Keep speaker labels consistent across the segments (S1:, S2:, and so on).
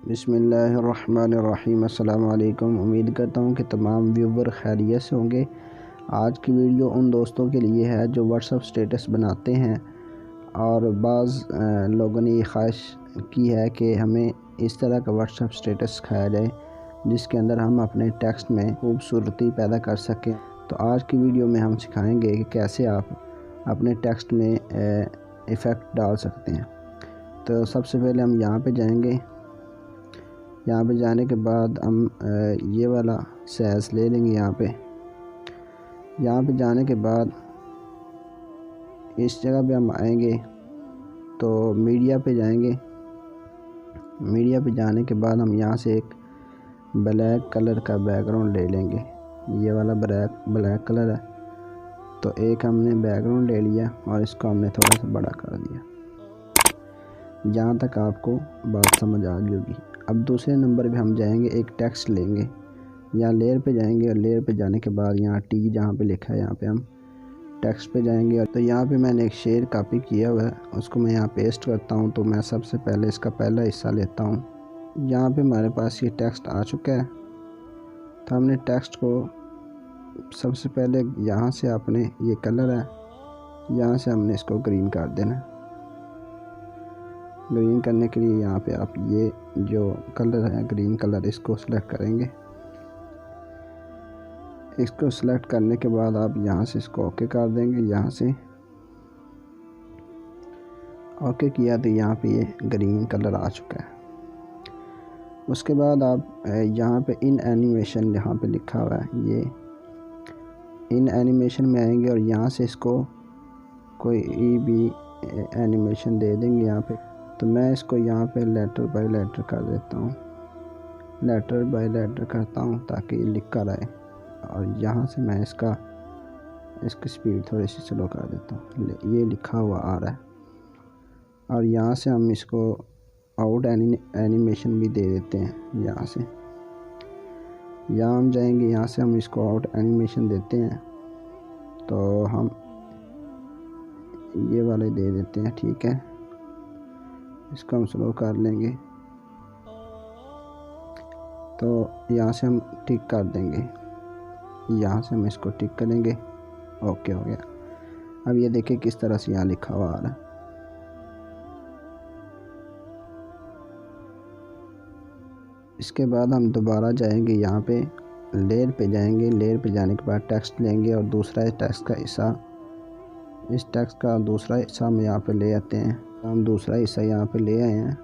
S1: बिस्मिल्लाहिर्रहमानिर्रहीम। अस्सलाम वालेकुम। उम्मीद करता हूँ कि तमाम व्यूवर खैरियत से होंगे। आज की वीडियो उन दोस्तों के लिए है जो व्हाट्सअप स्टेटस बनाते हैं और बाज़ लोगों ने ये ख्वाहिश की है कि हमें इस तरह का व्हाट्सअप स्टेटस सिखाया जाए जिसके अंदर हम अपने टेक्स्ट में खूबसूरती पैदा कर सकें। तो आज की वीडियो में हम सिखाएंगे कि कैसे आप अपने टेक्स्ट में इफ़ेक्ट डाल सकते हैं। तो सबसे पहले हम यहाँ पे जाएंगे। यहाँ पे जाने के बाद हम ये वाला साइज़ ले लेंगे। यहाँ पे जाने के बाद इस जगह पे हम आएंगे तो मीडिया पे जाएंगे। मीडिया पे जाने के बाद हम यहाँ से एक ब्लैक कलर का बैकग्राउंड ले लेंगे। ये वाला ब्लैक कलर है, तो एक हमने बैकग्राउंड ले लिया और इसको हमने थोड़ा सा बड़ा कर दिया। जहाँ तक आपको बात समझ आ गई होगी। अब दूसरे नंबर पे हम जाएंगे, एक टेक्स्ट लेंगे। यहाँ लेयर पे जाएंगे और लेयर पे जाने के बाद यहाँ टी जहाँ पे लिखा है यहाँ पे हम टेक्स्ट पे जाएंगे। और तो यहाँ पे मैंने एक शेर कॉपी किया हुआ है, उसको मैं यहाँ पेस्ट करता हूँ। तो मैं सबसे पहले इसका पहला हिस्सा लेता हूँ। यहाँ पे हमारे पास ये टेक्स्ट आ चुका है। तो हमने टेक्स्ट को सबसे पहले यहाँ से अपने ये कलर है, यहाँ से हमने इसको ग्रीन कर देना। ग्रीन करने के लिए यहाँ पे आप ये जो कलर है ग्रीन कलर, इसको सेलेक्ट करेंगे। इसको सेलेक्ट करने के बाद आप यहाँ से इसको ओके कर देंगे। यहाँ से ओके किया तो यहाँ पे ये ग्रीन कलर आ चुका है। उसके बाद आप यहाँ पे इन एनिमेशन यहाँ पे लिखा हुआ है, ये इन एनिमेशन में आएंगे और यहाँ से इसको कोई भी एनिमेशन दे देंगे यहाँ पे। तो मैं इसको यहाँ पे लेटर बाय लेटर कर देता हूँ, लेटर बाय लेटर करता हूँ ताकि लिख कर आए। और यहाँ से मैं इसकी स्पीड थोड़ी सी स्लो कर देता हूँ। ये लिखा हुआ आ रहा है। और यहाँ से हम इसको आउट एनिमेशन भी दे देते हैं। यहाँ से यहाँ हम जाएंगे, यहाँ से हम इसको आउट एनिमेशन देते हैं। तो हम ये वाले दे देते हैं, ठीक है। इसको हम स्लो कर लेंगे। तो यहाँ से हम टिक कर देंगे, यहाँ से हम इसको टिक करेंगे। ओके हो गया। अब ये देखिए किस तरह से यहाँ लिखा हुआ आ रहा है। इसके बाद हम दोबारा जाएंगे, यहाँ पे लेयर पे जाएंगे। लेयर पे जाने के बाद टेक्स्ट लेंगे और दूसरा टेक्स्ट का हिस्सा, इस टेक्स्ट का दूसरा हिस्सा हम यहाँ पे ले आते हैं। हम दूसरा हिस्सा यहाँ पे ले आए हैं,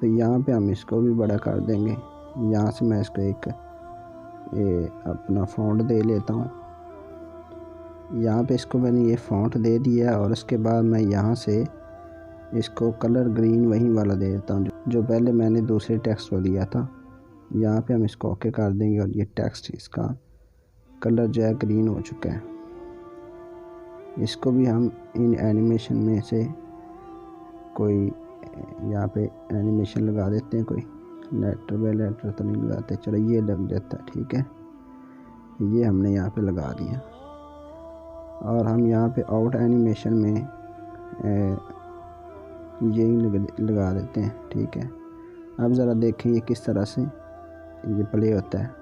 S1: तो यहाँ पे हम इसको भी बड़ा कर देंगे। यहाँ से मैं इसको एक अपना फ़ॉन्ट दे लेता हूँ। यहाँ पे इसको मैंने ये फ़ॉन्ट दे दिया और उसके बाद मैं यहाँ से इसको कलर ग्रीन वही वाला दे देता हूँ जो पहले मैंने दूसरे टेक्स्ट को दिया था। यहाँ पे हम इसको ओके कर देंगे और ये टेक्स्ट, इसका कलर जो है ग्रीन हो चुका है। इसको भी हम इन एनिमेशन में से कोई यहाँ पे एनिमेशन लगा देते हैं। कोई लेटर बाय लेटर तो नहीं लगाते, चलो ये लग जाता है, ठीक है। ये हमने यहाँ पे लगा दिया और हम यहाँ पे आउट एनिमेशन में यही लगा देते हैं, ठीक है। अब ज़रा देखें ये किस तरह से ये प्ले होता है।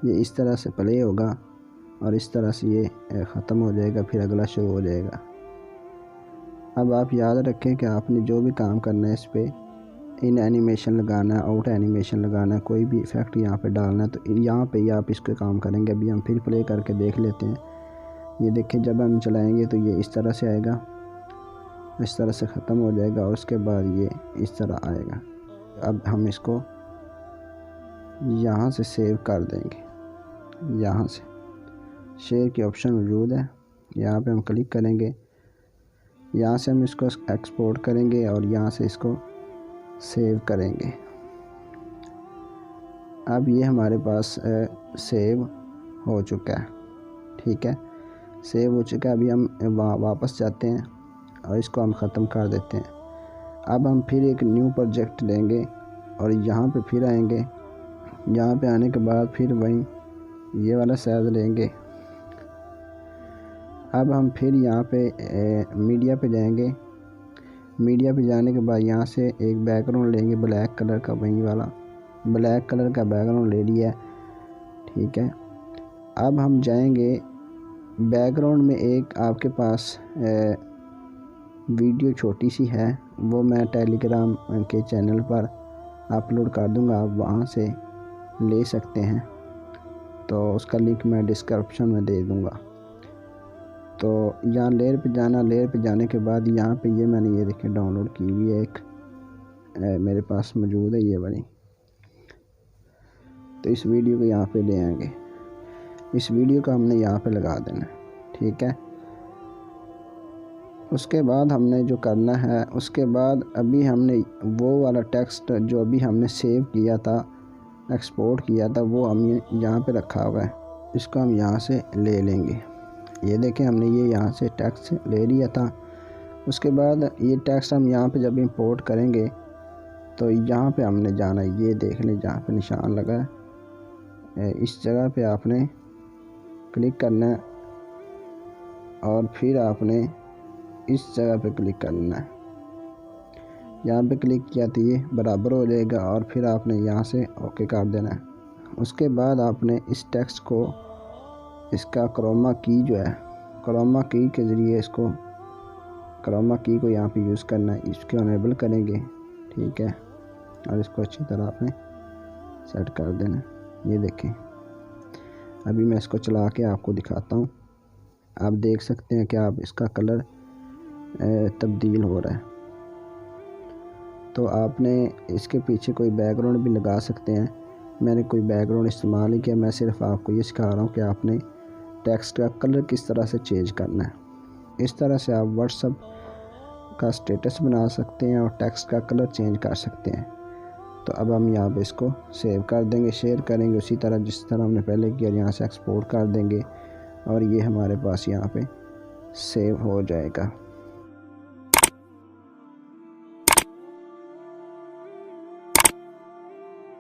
S1: ये इस तरह से प्ले होगा और इस तरह से ये ख़त्म हो जाएगा, फिर अगला शुरू हो जाएगा। अब आप याद रखें कि आपने जो भी काम करना है इस पर इन एनिमेशन लगाना है, आउट एनिमेशन लगाना है, कोई भी इफ़ेक्ट यहाँ पे डालना है, तो यहाँ पे ही आप इसके काम करेंगे। अभी हम फिर प्ले करके देख लेते हैं। ये देखें जब हम चलाएँगे तो ये इस तरह से आएगा, इस तरह से ख़त्म हो जाएगा और उसके बाद ये इस तरह आएगा। अब हम इसको यहाँ से सेव कर देंगे। यहाँ से शेयर की ऑप्शन मौजूद है, यहाँ पे हम क्लिक करेंगे। यहाँ से हम इसको एक्सपोर्ट करेंगे और यहाँ से इसको सेव करेंगे। अब ये हमारे पास सेव हो चुका है, ठीक है। सेव हो चुका है। अभी हम वापस जाते हैं और इसको हम ख़त्म कर देते हैं। अब हम फिर एक न्यू प्रोजेक्ट लेंगे और यहाँ पे फिर आएंगे। यहाँ पे आने के बाद फिर वही ये वाला साइज़ लेंगे। अब हम फिर यहाँ पे मीडिया पे जाएंगे। मीडिया पे जाने के बाद यहाँ से एक बैकग्राउंड लेंगे ब्लैक कलर का, वही वाला ब्लैक कलर का बैकग्राउंड ले लिया है। ठीक है, अब हम जाएंगे बैकग्राउंड में एक आपके पास वीडियो छोटी सी है, वो मैं टेलीग्राम के चैनल पर अपलोड कर दूंगा, आप वहाँ से ले सकते हैं। तो उसका लिंक मैं डिस्क्रिप्शन में दे दूंगा। तो यहाँ लेयर पे जाना, लेयर पे जाने के बाद यहाँ पे ये मैंने ये देखिए डाउनलोड की हुई है, एक मेरे पास मौजूद है ये वाली। तो इस वीडियो को यहाँ पे ले आएंगे, इस वीडियो को हमने यहाँ पे लगा देना। ठीक है, उसके बाद हमने जो करना है, उसके बाद अभी हमने वो वाला टेक्स्ट जो अभी हमने सेव किया था, एक्सपोर्ट किया था, वो हम यहाँ पे रखा हुआ है, इसको हम यहाँ से ले लेंगे। ये देखें हमने ये यहाँ से टेक्स्ट ले लिया था। उसके बाद ये टेक्स्ट हम यहाँ पे जब इंपोर्ट करेंगे तो यहाँ पे हमने जाना है, ये देख लें जहाँ पे निशान लगा है, इस जगह पे आपने क्लिक करना है और फिर आपने इस जगह पे क्लिक करना है। यहाँ पे क्लिक किया तो ये बराबर हो जाएगा और फिर आपने यहाँ से ओके कर देना है। उसके बाद आपने इस टेक्स्ट को, इसका क्रोमा की जो है, क्रोमा की के ज़रिए इसको, क्रोमा की को यहाँ पे यूज़ करना है, इसको अनेबल करेंगे। ठीक है, और इसको अच्छी तरह आपने सेट कर देना। ये देखें, अभी मैं इसको चला के आपको दिखाता हूँ। आप देख सकते हैं कि आप इसका कलर तब्दील हो रहा है। तो आपने इसके पीछे कोई बैकग्राउंड भी लगा सकते हैं, मैंने कोई बैकग्राउंड इस्तेमाल नहीं किया, मैं सिर्फ आपको ये सिखा रहा हूँ कि आपने टेक्स्ट का कलर किस तरह से चेंज करना है। इस तरह से आप व्हाट्सएप का स्टेटस बना सकते हैं और टेक्स्ट का कलर चेंज कर सकते हैं। तो अब हम यहाँ पे इसको सेव कर देंगे, शेयर करेंगे उसी तरह जिस तरह हमने पहले किया, यहाँ से एक्सपोर्ट कर देंगे और ये हमारे पास यहाँ पे सेव हो जाएगा।